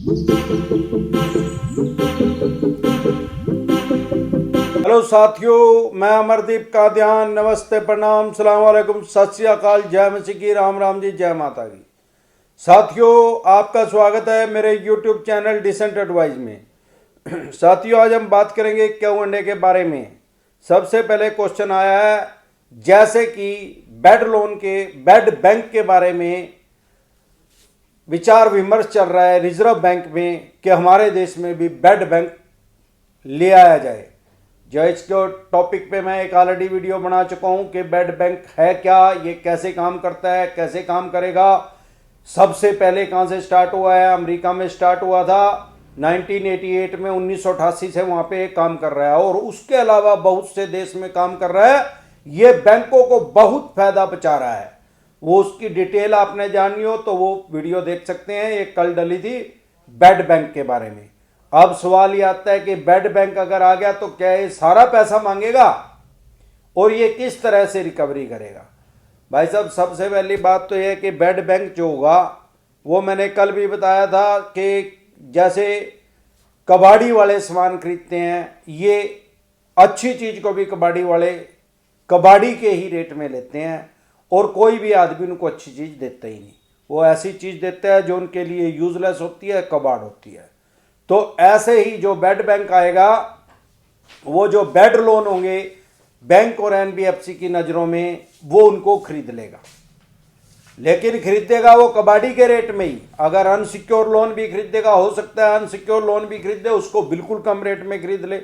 Hello साथियों, मैं अमरदीप का ध्यान। नमस्ते, प्रणाम, सलाम वालेकुम, सत श्री अकाल, जय मसीह की, राम राम जी, जय माता की। साथियों, आपका स्वागत है मेरे यूट्यूब चैनल डिसेंट एडवाइज में। साथियों, आज हम बात करेंगे Q&A के बारे में। सबसे पहले क्वेश्चन आया है, जैसे कि बेड लोन के, बेड बैंक के बारे में विचार विमर्श चल रहा है रिजर्व बैंक में कि हमारे देश में भी बेड बैंक ले आया जाए। जो इसके टॉपिक पे मैं एक ऑलरेडी वीडियो बना चुका हूं कि बेड बैंक है क्या, ये कैसे काम करता है, कैसे काम करेगा। सबसे पहले कहां से स्टार्ट हुआ है? अमेरिका में स्टार्ट हुआ था 1988 में, 1988 से वहां पे काम कर रहा है और उसके अलावा बहुत से देश में काम कर रहा है। ये बैंकों को बहुत फायदा पहुंचा रहा है। वो उसकी डिटेल आपने जाननी हो तो वो वीडियो देख सकते हैं, एक कल डली थी बेड बैंक के बारे में। अब सवाल ये आता है कि बेड बैंक अगर आ गया तो क्या ये सारा पैसा मांगेगा और ये किस तरह से रिकवरी करेगा? भाई साहब, सबसे पहली बात तो यह है कि बेड बैंक जो होगा वो मैंने कल भी बताया था कि जैसे कबाड़ी वाले सामान खरीदते हैं, ये अच्छी चीज को भी कबाड़ी वाले कबाड़ी के ही रेट में लेते हैं और कोई भी आदमी उनको अच्छी चीज देता ही नहीं। वो ऐसी चीज देता है जो उनके लिए यूजलेस होती है, कबाड़ होती है। तो ऐसे ही जो बेड बैंक आएगा, वो जो बेड लोन होंगे बैंक और एनबीएफसी की नजरों में, वो उनको खरीद लेगा, लेकिन खरीदेगा वो कबाड़ी के रेट में ही। अगर अनसिक्योर लोन भी खरीदेगा, हो सकता है अनसिक्योर लोन भी खरीदे, उसको बिल्कुल कम रेट में खरीद ले।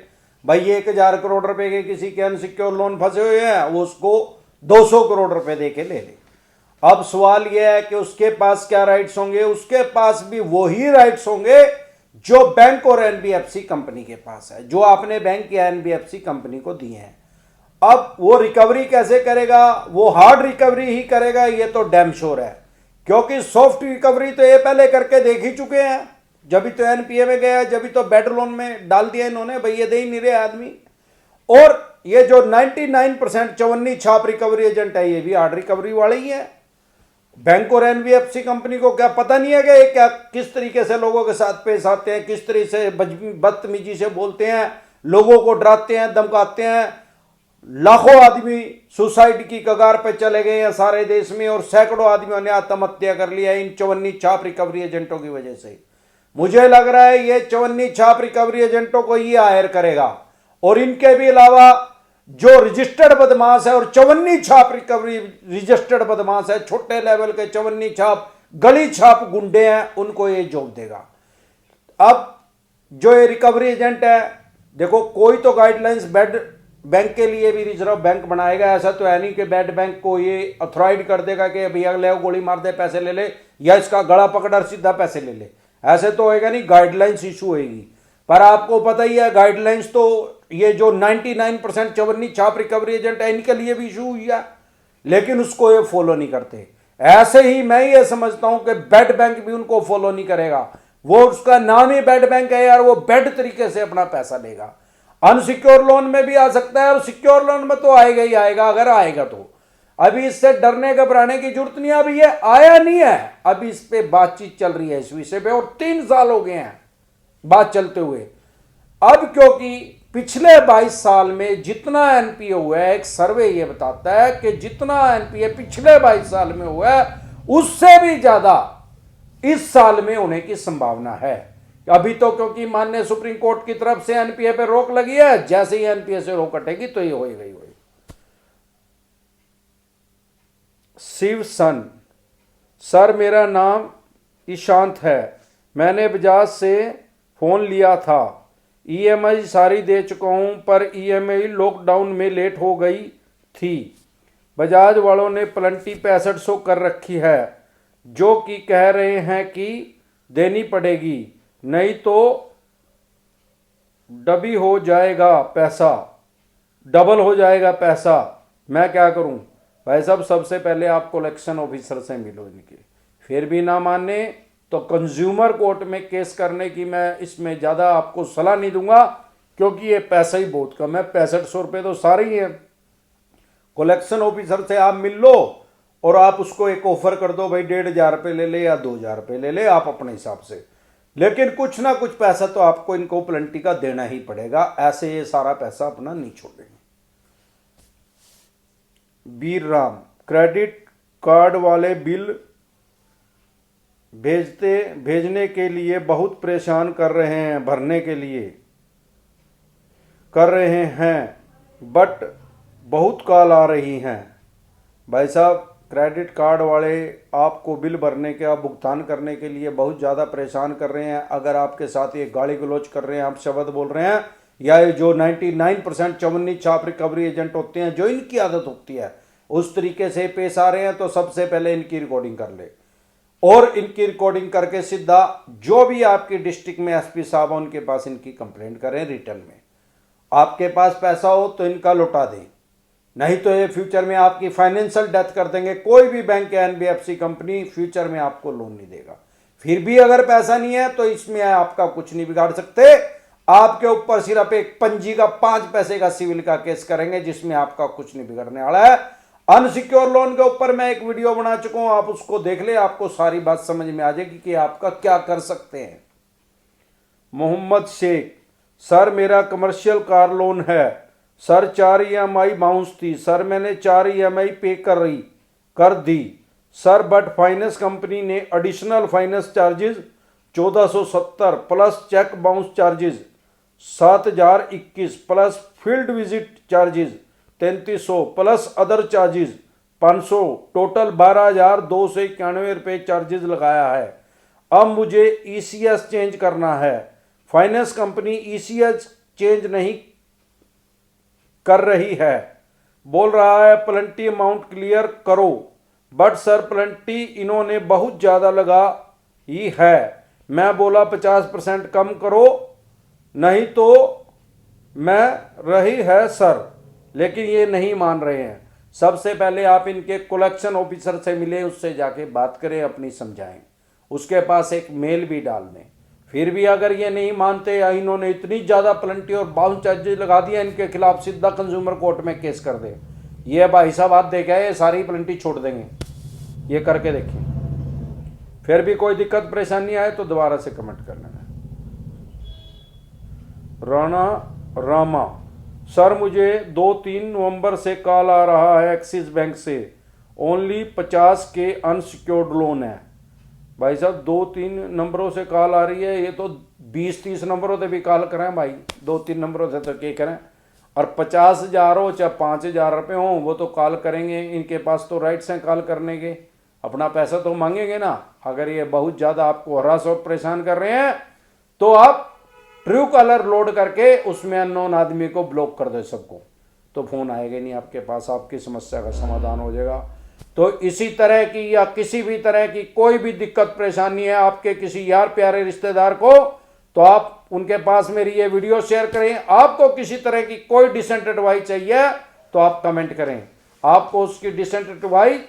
भाई 1,000 करोड़ रुपए के किसी के अनसिक्योर लोन फंसे हुए हैं, वो उसको 200 करोड़ रुपए दे के ले ले। अब सवाल यह है कि उसके पास क्या राइट्स होंगे? उसके पास भी वही राइट्स होंगे जो बैंक और एनबीएफसी कंपनी के पास है, जो आपने बैंक या एनबीएफसी कंपनी को दिए हैं। अब वो रिकवरी कैसे करेगा? वो हार्ड रिकवरी ही करेगा, ये तो डैम श्योर है, क्योंकि सॉफ्ट रिकवरी तो ये पहले करके देख ही चुके हैं। जब तो एनपीए में गया, जब तो बेड लोन में डाल दिया इन्होंने, भाई ये दे ही नहीं रहे आदमी। और ये जो 99% चवन्नी छाप रिकवरी एजेंट है, ये भी हार्ड रिकवरी वाले ही है। बैंक और एनबीएफसी कंपनी को क्या पता नहीं है कि क्या किस तरीके से लोगों के साथ पेश आते हैं, किस तरीके से बदतमीजी से बोलते हैं, लोगों को डराते हैं, धमकाते हैं। लाखों आदमी सुसाइड की कगार पे चले गए हैं सारे देश में और सैकड़ों आदमियों ने आत्महत्या कर लिया इन चवन्नी छाप रिकवरी एजेंटों की वजह से। मुझे लग रहा है ये चवन्नी छाप रिकवरी एजेंटों को ही हायर करेगा और इनके भी अलावा जो रजिस्टर्ड बदमाश है और चवन्नी छाप रिकवरी रजिस्टर्ड बदमाश है, छोटे लेवल के चवन्नी छाप गली छाप गुंडे हैं, उनको ये जॉब देगा। अब जो ये रिकवरी एजेंट है, देखो कोई तो गाइडलाइंस बेड बैंक के लिए भी रिजर्व बैंक बनाएगा। ऐसा तो है नहीं कि बेड बैंक को ये अथॉराइज कर देगा कि भैया ले गोली मार दे पैसे ले ले, या इसका गला पकड़ और सीधा पैसे ले ले। ऐसे तो होएगा नहीं, गाइडलाइंस इशू होगी। पर आपको पता ही है गाइडलाइंस तो ये जो 99% चवन्नी छाप रिकवरी एजेंट है, इनके लिए भी इशू हुई है, लेकिन उसको ये फॉलो नहीं करते। ऐसे ही मैं ये समझता हूं कि बेड बैंक भी उनको फॉलो नहीं करेगा। वो उसका नाम ही बेड बैंक है यार, वो बेड तरीके से अपना पैसा लेगा। अनसिक्योर लोन में भी आ सकता है और सिक्योर लोन में तो आएगा ही आएगा, अगर आएगा तो। अभी इससे डरने घबराने की जरूरत नहीं है, अभी ये आया नहीं है, अभी इस पे बातचीत चल रही है इस विषय पे और 3 साल हो गए हैं बात चलते हुए। अब क्योंकि पिछले 22 साल में जितना एनपीए हुआ है, एक सर्वे ये बताता है कि जितना एनपीए पिछले 22 साल में हुआ है, उससे भी ज्यादा इस साल में होने की संभावना है। अभी तो क्योंकि माननीय सुप्रीम कोर्ट की तरफ से एनपीए पे रोक लगी है, जैसे ही एनपीए से रोक हटेगी तो ये होएगा ही होएगा। शिव सन, सर मेरा नाम ईशांत है, मैंने बजाज से फोन लिया था, ईएमआई सारी दे चुका हूं, पर ईएमआई लॉकडाउन में लेट हो गई थी। बजाज वालों ने प्लंटी 6500 कर रखी है, जो कि कह रहे हैं कि देनी पड़ेगी, नहीं तो डबी हो जाएगा पैसा, डबल हो जाएगा पैसा, मैं क्या करूं? भाई साहब, सबसे पहले आप कलेक्शन ऑफिसर से मिलो इनके, फिर भी ना माने तो कंज्यूमर कोर्ट में केस करने की मैं इसमें ज़्यादा आपको सलाह नहीं दूंगा, क्योंकि ये पैसा ही बहुत कम है। 6500 रुपये तो सारे ही है। कलेक्शन ऑफिसर से आप मिल लो और आप उसको एक ऑफर कर दो, भाई 1,500 रुपये ले ले या 2,000 रुपये ले ले, आप अपने हिसाब से। लेकिन कुछ ना कुछ पैसा तो आपको इनको प्लेंटी का देना ही पड़ेगा, ऐसे ये सारा पैसा अपना नहीं छोड़ेंगे। वीर राम, क्रेडिट कार्ड वाले बिल भेजने के लिए बहुत परेशान कर रहे हैं, भरने के लिए कर रहे हैं, बट बहुत कॉल आ रही हैं। भाई साहब, क्रेडिट कार्ड वाले आपको बिल भरने का भुगतान करने के लिए बहुत ज़्यादा परेशान कर रहे हैं। अगर आपके साथ ये गाली गलौज कर रहे हैं, आप शब्द बोल रहे हैं, या ये जो 99% चवन्नी छाप रिकवरी एजेंट होते हैं, जो इनकी आदत होती है, उस तरीके से पेश आ रहे हैं, तो सबसे पहले इनकी रिकॉर्डिंग कर ले और इनकी रिकॉर्डिंग करके सीधा जो भी आपकी डिस्ट्रिक्ट में एसपी साहब हैं उनके पास इनकी कंप्लेंट करें रिटर्न में। आपके पास पैसा हो तो इनका लौटा दें, नहीं तो ये फ्यूचर में आपकी फाइनेंशियल डेथ कर देंगे। कोई भी बैंक या एनबीएफसी कंपनी फ्यूचर में आपको लोन नहीं देगा। फिर भी अगर पैसा नहीं है तो इसमें आपका कुछ नहीं बिगाड़ सकते। आपके ऊपर सिर्फ एक पंजी का 5 पैसे का सिविल का केस करेंगे, जिसमें आपका कुछ नहीं बिगड़ने वाला है। अनसिक्योर लोन के ऊपर मैं एक वीडियो बना चुका हूं, आप उसको देख ले, आपको सारी बात समझ में आ जाएगी कि आपका क्या कर सकते हैं। मोहम्मद शेख, सर मेरा कमर्शियल कार लोन है सर, 4 EMI बाउंस थी सर, मैंने 4 EMI पे कर दी सर, बट फाइनेंस कंपनी ने additional finance charges 1470 plus cheque bounce charges 7021 plus field visit charges 3300 plus other charges 500, total 12,291 रुपये चार्जेस लगाया है। अब मुझे ECS चेंज करना है। फाइनेंस कंपनी ECS चेंज नहीं कर रही है, बोल रहा है प्लेंटी अमाउंट क्लियर करो, बट सर प्लेंटी इन्होंने बहुत ज़्यादा लगा ही है। मैं बोला 50% कम करो, नहीं तो मैं रही है सर, लेकिन ये नहीं मान रहे हैं। सबसे पहले आप इनके कलेक्शन ऑफिसर से मिले, उससे जाके बात करें, अपनी समझाएं, उसके पास एक मेल भी डाल दें। फिर भी अगर ये नहीं मानते या इन्होंने इतनी ज़्यादा प्लेंटी और बाउंस चार्जेस लगा दिया, इनके खिलाफ सीधा कंज्यूमर कोर्ट में केस कर दे। ये भाई साहब बात देखे, ये सारी प्लेंटी छोड़ देंगे, ये करके देखिए। फिर भी कोई दिक्कत परेशानी आए तो दोबारा से कमेंट कर लेना। रामा, सर मुझे 2-3 नवंबर से कॉल आ रहा है एक्सिस बैंक से, ओनली 50 के अनसिक्योर्ड लोन है। भाई साहब 2-3 नंबरों से कॉल आ रही है, ये तो 20-30 नंबरों से भी कॉल करें भाई, 2-3 नंबरों से तो क्या करें। और 50,000 हो चाहे 5,000 रुपये हो, वो तो कॉल करेंगे, इनके पास तो राइट्स हैं कॉल करने के, अपना पैसा तो मांगेंगे ना। अगर ये बहुत ज़्यादा आपको हरास और परेशान कर रहे हैं तो आप ट्रू कॉलर लोड करके उसमें अननोन आदमी को ब्लॉक कर दे सबको, तो फ़ोन आएगा नहीं आपके पास, आपकी समस्या का समाधान हो जाएगा। तो इसी तरह की या किसी भी तरह की कोई भी दिक्कत परेशानी है आपके किसी यार प्यारे रिश्तेदार को, तो आप उनके पास मेरी ये वीडियो शेयर करें। आपको किसी तरह की कोई डिसेंट एडवाइस चाहिए तो आप कमेंट करें, आपको उसकी डिसेंट एडवाइस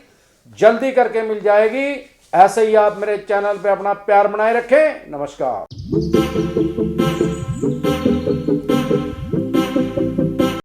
जल्दी करके मिल जाएगी। ऐसे ही आप मेरे चैनल पे अपना प्यार बनाए रखें। नमस्कार।